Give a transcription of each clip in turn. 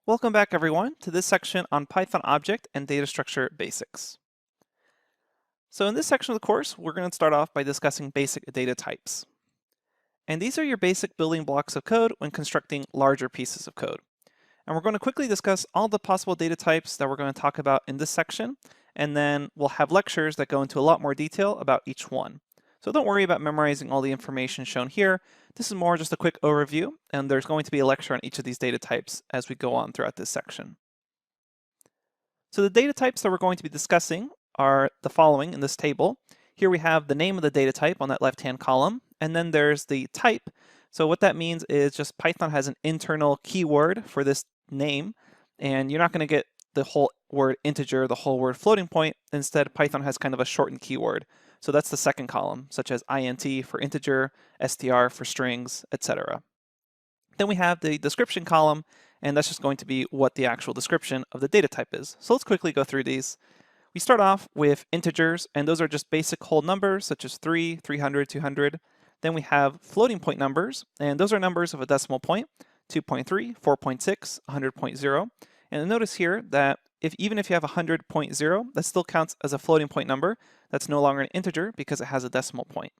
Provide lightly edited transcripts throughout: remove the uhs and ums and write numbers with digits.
Welcome back everyone to this section on Python object and data structure basics. So in this section of the course, we're going to start off by discussing basic data types. And these are your basic building blocks of code when constructing larger pieces of code. And we're going to quickly discuss all the possible data types that we're going to talk about in this section, and then we'll have lectures that go into a lot more detail about each one. So don't worry about memorizing all the information shown here. This is more just a quick overview, and there's going to be a lecture on each of these data types as we go on throughout this section. So the data types that we're going to be discussing are the following in this table. Here we have the name of the data type on that left-hand column, and then there's the type. So what that means is just Python has an internal keyword for this name, and you're not going to get the whole word integer, the whole word floating point. Instead, Python has kind of a shortened keyword. So that's the second column, such as int for integer, str for strings, etc. Then we have the description column, and that's just going to be what the actual description of the data type is. So let's quickly go through these. We start off with integers, and those are just basic whole numbers, such as 3, 300, 200. Then we have floating point numbers, and those are numbers of a decimal point, 2.3, 4.6, 100.0. And notice here that even if you have 100.0, that still counts as a floating point number. That's no longer an integer because it has a decimal point.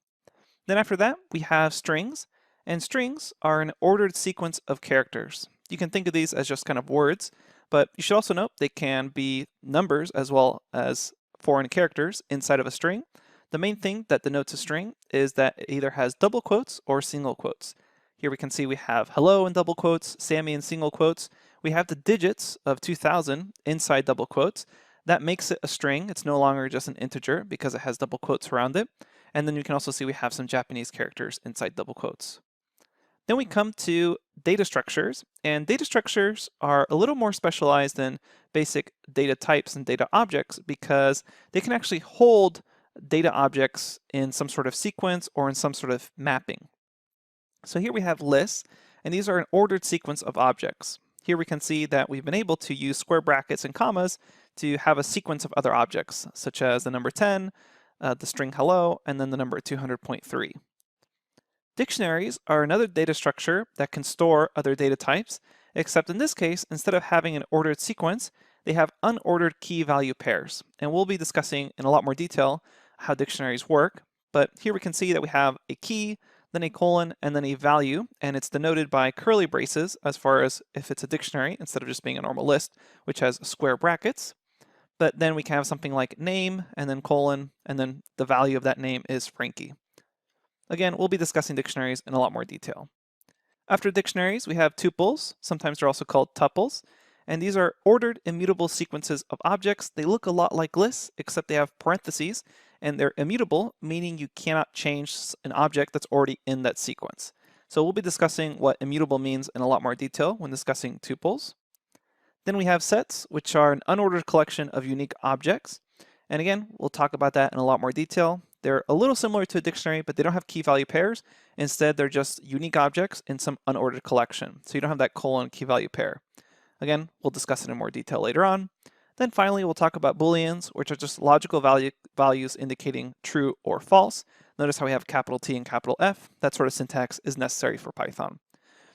Then after that, we have strings, and strings are an ordered sequence of characters. You can think of these as just kind of words, but you should also note they can be numbers as well as foreign characters inside of a string. The main thing that denotes a string is that it either has double quotes or single quotes. Here we can see we have hello in double quotes, Sammy in single quotes. We have the digits of 2000 inside double quotes. That makes it a string. It's no longer just an integer because it has double quotes around it. And then you can also see we have some Japanese characters inside double quotes. Then we come to data structures, and data structures are a little more specialized than basic data types and data objects because they can actually hold data objects in some sort of sequence or in some sort of mapping. So here we have lists, and these are an ordered sequence of objects. Here we can see that we've been able to use square brackets and commas to have a sequence of other objects, such as the number 10, the string hello, and then the number 200.3. Dictionaries are another data structure that can store other data types, except in this case, instead of having an ordered sequence, they have unordered key value pairs. And we'll be discussing in a lot more detail how dictionaries work, but here we can see that we have a key, then a colon, and then a value, and it's denoted by curly braces as far as if it's a dictionary instead of just being a normal list, which has square brackets. But then we can have something like name, and then colon, and then the value of that name is Frankie. Again, we'll be discussing dictionaries in a lot more detail. After dictionaries, we have tuples. Sometimes they're also called tuples. And these are ordered immutable sequences of objects. They look a lot like lists, except they have parentheses, and they're immutable, meaning you cannot change an object that's already in that sequence. So we'll be discussing what immutable means in a lot more detail when discussing tuples. Then we have sets, which are an unordered collection of unique objects. And again, we'll talk about that in a lot more detail. They're a little similar to a dictionary, but they don't have key value pairs. Instead, they're just unique objects in some unordered collection. So you don't have that colon key value pair. Again, we'll discuss it in more detail later on. Then finally, we'll talk about Booleans, which are just logical values indicating true or false. Notice how we have capital T and capital F. That sort of syntax is necessary for Python.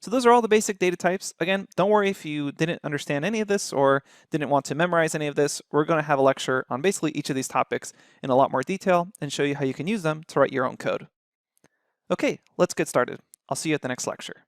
So those are all the basic data types. Again, don't worry if you didn't understand any of this or didn't want to memorize any of this. We're going to have a lecture on basically each of these topics in a lot more detail and show you how you can use them to write your own code. Okay, let's get started. I'll see you at the next lecture.